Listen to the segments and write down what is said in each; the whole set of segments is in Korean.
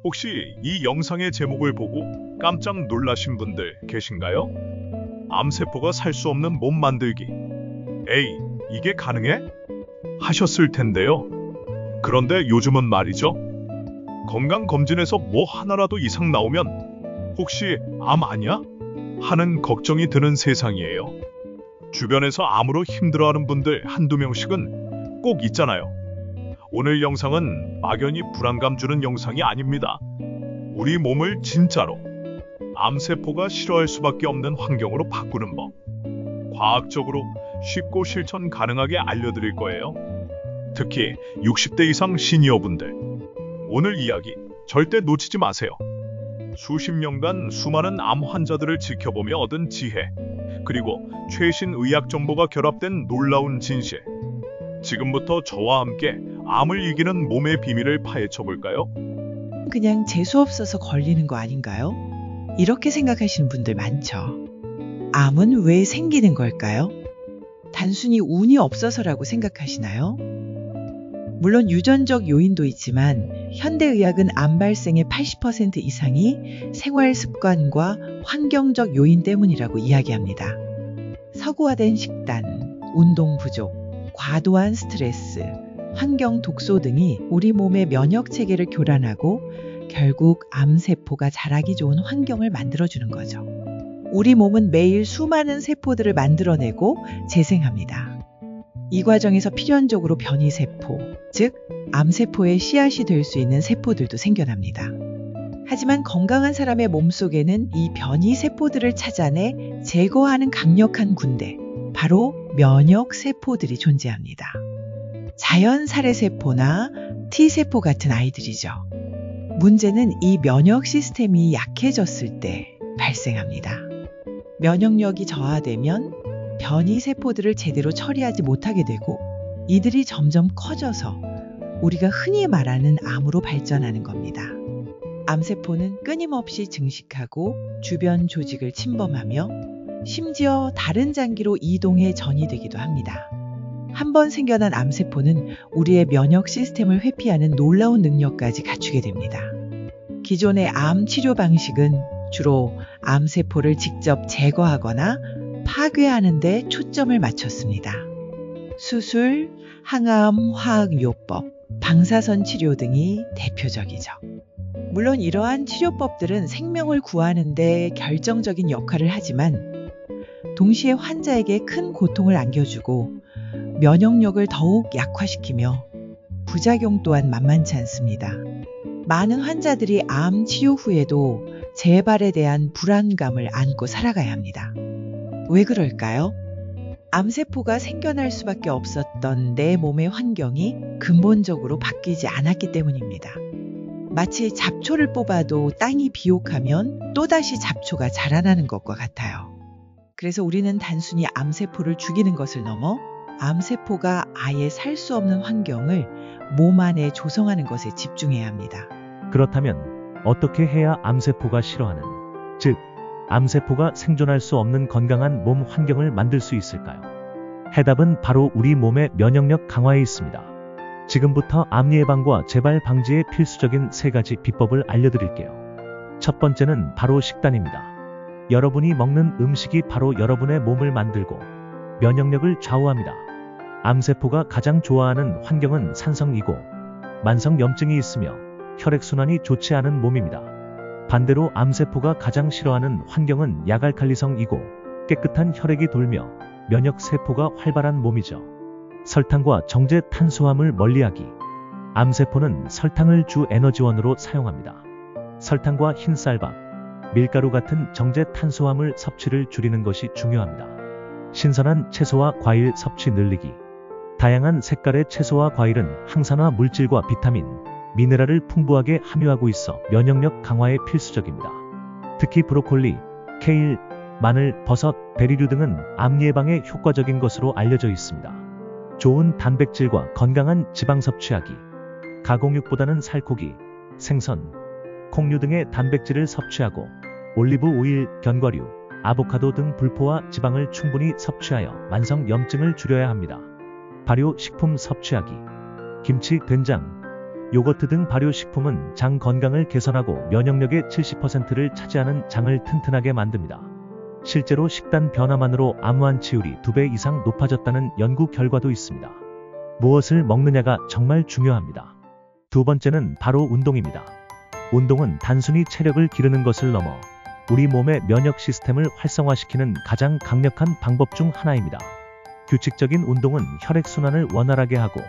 혹시 이 영상의 제목을 보고 깜짝 놀라신 분들 계신가요? 암세포가 살 수 없는 몸 만들기. 에이, 이게 가능해? 하셨을 텐데요. 그런데 요즘은 말이죠. 건강검진에서 뭐 하나라도 이상 나오면 혹시 암 아니야? 하는 걱정이 드는 세상이에요. 주변에서 암으로 힘들어하는 분들 한두 명씩은 꼭 있잖아요. 오늘 영상은 막연히 불안감 주는 영상이 아닙니다. 우리 몸을 진짜로 암세포가 싫어할 수밖에 없는 환경으로 바꾸는 법. 과학적으로 쉽고 실천 가능하게 알려드릴 거예요. 특히 60대 이상 시니어분들. 오늘 이야기 절대 놓치지 마세요. 수십 년간 수많은 암 환자들을 지켜보며 얻은 지혜, 그리고 최신 의학 정보가 결합된 놀라운 진실. 지금부터 저와 함께 암을 이기는 몸의 비밀을 파헤쳐 볼까요? 그냥 재수없어서 걸리는 거 아닌가요? 이렇게 생각하시는 분들 많죠. 암은 왜 생기는 걸까요? 단순히 운이 없어서라고 생각하시나요? 물론 유전적 요인도 있지만 현대의학은 암 발생의 80% 이상이 생활 습관과 환경적 요인 때문이라고 이야기합니다. 서구화된 식단, 운동 부족, 과도한 스트레스, 환경 독소 등이 우리 몸의 면역 체계를 교란하고 결국 암세포가 자라기 좋은 환경을 만들어주는 거죠. 우리 몸은 매일 수많은 세포들을 만들어내고 재생합니다. 이 과정에서 필연적으로 변이세포, 즉 암세포의 씨앗이 될 수 있는 세포들도 생겨납니다. 하지만 건강한 사람의 몸속에는 이 변이세포들을 찾아내 제거하는 강력한 군대, 바로 면역세포들이 존재합니다. 자연 살해세포나 T세포 같은 아이들이죠. 문제는 이 면역 시스템이 약해졌을 때 발생합니다. 면역력이 저하되면 변이세포들을 제대로 처리하지 못하게 되고 이들이 점점 커져서 우리가 흔히 말하는 암으로 발전하는 겁니다. 암세포는 끊임없이 증식하고 주변 조직을 침범하며 심지어 다른 장기로 이동해 전이되기도 합니다. 한번 생겨난 암세포는 우리의 면역 시스템을 회피하는 놀라운 능력까지 갖추게 됩니다. 기존의 암 치료 방식은 주로 암세포를 직접 제거하거나 파괴하는 데 초점을 맞췄습니다. 수술, 항암, 화학요법, 방사선 치료 등이 대표적이죠. 물론 이러한 치료법들은 생명을 구하는 데 결정적인 역할을 하지만 동시에 환자에게 큰 고통을 안겨주고 면역력을 더욱 약화시키며 부작용 또한 만만치 않습니다. 많은 환자들이 암 치료 후에도 재발에 대한 불안감을 안고 살아가야 합니다. 왜 그럴까요? 암세포가 생겨날 수밖에 없었던 내 몸의 환경이 근본적으로 바뀌지 않았기 때문입니다. 마치 잡초를 뽑아도 땅이 비옥하면 또다시 잡초가 자라나는 것과 같아요. 그래서 우리는 단순히 암세포를 죽이는 것을 넘어 암세포가 아예 살 수 없는 환경을 몸 안에 조성하는 것에 집중해야 합니다. 그렇다면 어떻게 해야 암세포가 싫어하는, 즉 암세포가 생존할 수 없는 건강한 몸 환경을 만들 수 있을까요? 해답은 바로 우리 몸의 면역력 강화에 있습니다. 지금부터 암 예방과 재발 방지에 필수적인 3가지 비법을 알려드릴게요. 첫 번째는 바로 식단입니다. 여러분이 먹는 음식이 바로 여러분의 몸을 만들고 면역력을 좌우합니다. 암세포가 가장 좋아하는 환경은 산성이고 만성염증이 있으며 혈액순환이 좋지 않은 몸입니다. 반대로 암세포가 가장 싫어하는 환경은 약알칼리성이고 깨끗한 혈액이 돌며 면역세포가 활발한 몸이죠. 설탕과 정제 탄수화물 멀리하기. 암세포는 설탕을 주 에너지원으로 사용합니다. 설탕과 흰쌀밥, 밀가루 같은 정제 탄수화물 섭취를 줄이는 것이 중요합니다. 신선한 채소와 과일 섭취 늘리기. 다양한 색깔의 채소와 과일은 항산화 물질과 비타민, 미네랄을 풍부하게 함유하고 있어 면역력 강화에 필수적입니다. 특히 브로콜리, 케일, 마늘, 버섯, 베리류 등은 암 예방에 효과적인 것으로 알려져 있습니다. 좋은 단백질과 건강한 지방 섭취하기. 가공육보다는 살코기, 생선, 콩류 등의 단백질을 섭취하고 올리브 오일, 견과류, 아보카도 등 불포화 지방을 충분히 섭취하여 만성 염증을 줄여야 합니다. 발효 식품 섭취하기. 김치, 된장, 요거트 등 발효식품은 장 건강을 개선하고 면역력의 70%를 차지하는 장을 튼튼하게 만듭니다. 실제로 식단 변화만으로 암환 치율이 2배 이상 높아졌다는 연구 결과도 있습니다. 무엇을 먹느냐가 정말 중요합니다. 두 번째는 바로 운동입니다. 운동은 단순히 체력을 기르는 것을 넘어 우리 몸의 면역 시스템을 활성화시키는 가장 강력한 방법 중 하나입니다. 규칙적인 운동은 혈액순환을 원활하게 하고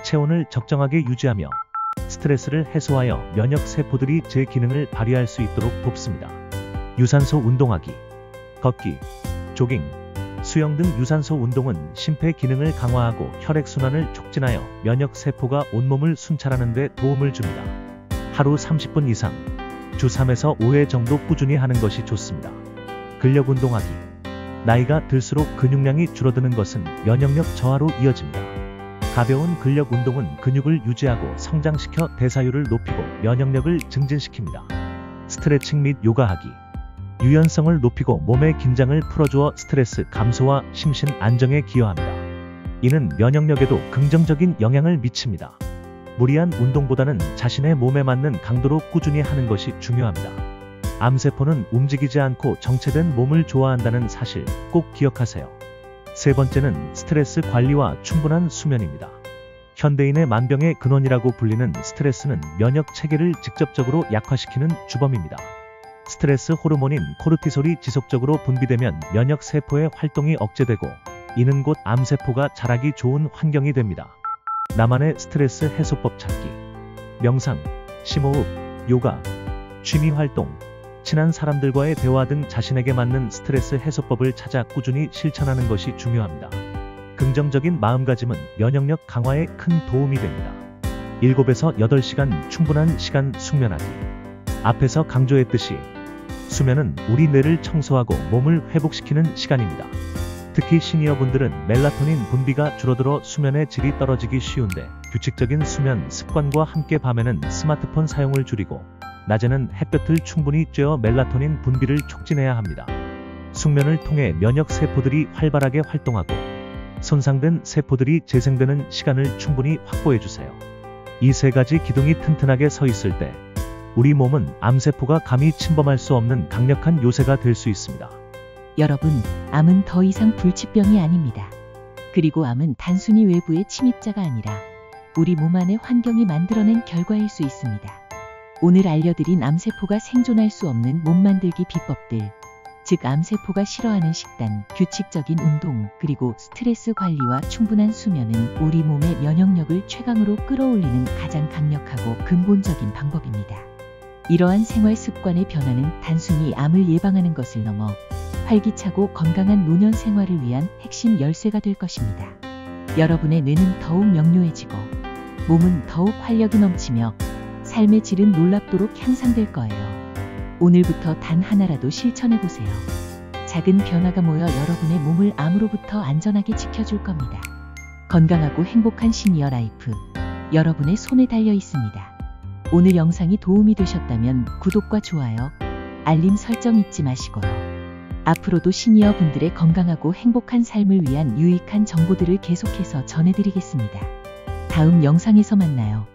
체온을 적정하게 유지하며 스트레스를 해소하여 면역 세포들이 제 기능을 발휘할 수 있도록 돕습니다. 유산소 운동하기, 걷기, 조깅, 수영 등 유산소 운동은 심폐 기능을 강화하고 혈액순환을 촉진하여 면역 세포가 온몸을 순찰하는 데 도움을 줍니다. 하루 30분 이상, 주 3에서 5회 정도 꾸준히 하는 것이 좋습니다. 근력 운동하기. 나이가 들수록 근육량이 줄어드는 것은 면역력 저하로 이어집니다. 가벼운 근력 운동은 근육을 유지하고 성장시켜 대사율을 높이고 면역력을 증진시킵니다. 스트레칭 및 요가하기. 유연성을 높이고 몸의 긴장을 풀어주어 스트레스 감소와 심신 안정에 기여합니다. 이는 면역력에도 긍정적인 영향을 미칩니다. 무리한 운동보다는 자신의 몸에 맞는 강도로 꾸준히 하는 것이 중요합니다. 암세포는 움직이지 않고 정체된 몸을 좋아한다는 사실 꼭 기억하세요. 세 번째는 스트레스 관리와 충분한 수면입니다. 현대인의 만병의 근원이라고 불리는 스트레스는 면역 체계를 직접적으로 약화시키는 주범입니다. 스트레스 호르몬인 코르티솔이 지속적으로 분비되면 면역 세포의 활동이 억제되고 이는 곧 암세포가 자라기 좋은 환경이 됩니다. 나만의 스트레스 해소법 찾기. 명상, 심호흡, 요가, 취미 활동, 친한 사람들과의 대화 등 자신에게 맞는 스트레스 해소법을 찾아 꾸준히 실천하는 것이 중요합니다. 긍정적인 마음가짐은 면역력 강화에 큰 도움이 됩니다. 7에서 8시간 충분한 시간 숙면하기. 앞에서 강조했듯이 수면은 우리 뇌를 청소하고 몸을 회복시키는 시간입니다. 특히 시니어분들은 멜라토닌 분비가 줄어들어 수면의 질이 떨어지기 쉬운데 규칙적인 수면 습관과 함께 밤에는 스마트폰 사용을 줄이고 낮에는 햇볕을 충분히 쬐어 멜라토닌 분비를 촉진해야 합니다. 숙면을 통해 면역 세포들이 활발하게 활동하고 손상된 세포들이 재생되는 시간을 충분히 확보해주세요. 이 세 가지 기둥이 튼튼하게 서 있을 때 우리 몸은 암세포가 감히 침범할 수 없는 강력한 요새가 될 수 있습니다. 여러분, 암은 더 이상 불치병이 아닙니다. 그리고 암은 단순히 외부의 침입자가 아니라 우리 몸 안의 환경이 만들어낸 결과일 수 있습니다. 오늘 알려드린 암세포가 생존할 수 없는 몸 만들기 비법들, 즉 암세포가 싫어하는 식단, 규칙적인 운동, 그리고 스트레스 관리와 충분한 수면은 우리 몸의 면역력을 최강으로 끌어올리는 가장 강력하고 근본적인 방법입니다. 이러한 생활 습관의 변화는 단순히 암을 예방하는 것을 넘어 활기차고 건강한 노년 생활을 위한 핵심 열쇠가 될 것입니다. 여러분의 뇌는 더욱 명료해지고 몸은 더욱 활력이 넘치며 삶의 질은 놀랍도록 향상될 거예요. 오늘부터 단 하나라도 실천해보세요. 작은 변화가 모여 여러분의 몸을 암으로부터 안전하게 지켜줄 겁니다. 건강하고 행복한 시니어 라이프, 여러분의 손에 달려 있습니다. 오늘 영상이 도움이 되셨다면 구독과 좋아요, 알림 설정 잊지 마시고요. 앞으로도 시니어 분들의 건강하고 행복한 삶을 위한 유익한 정보들을 계속해서 전해드리겠습니다. 다음 영상에서 만나요.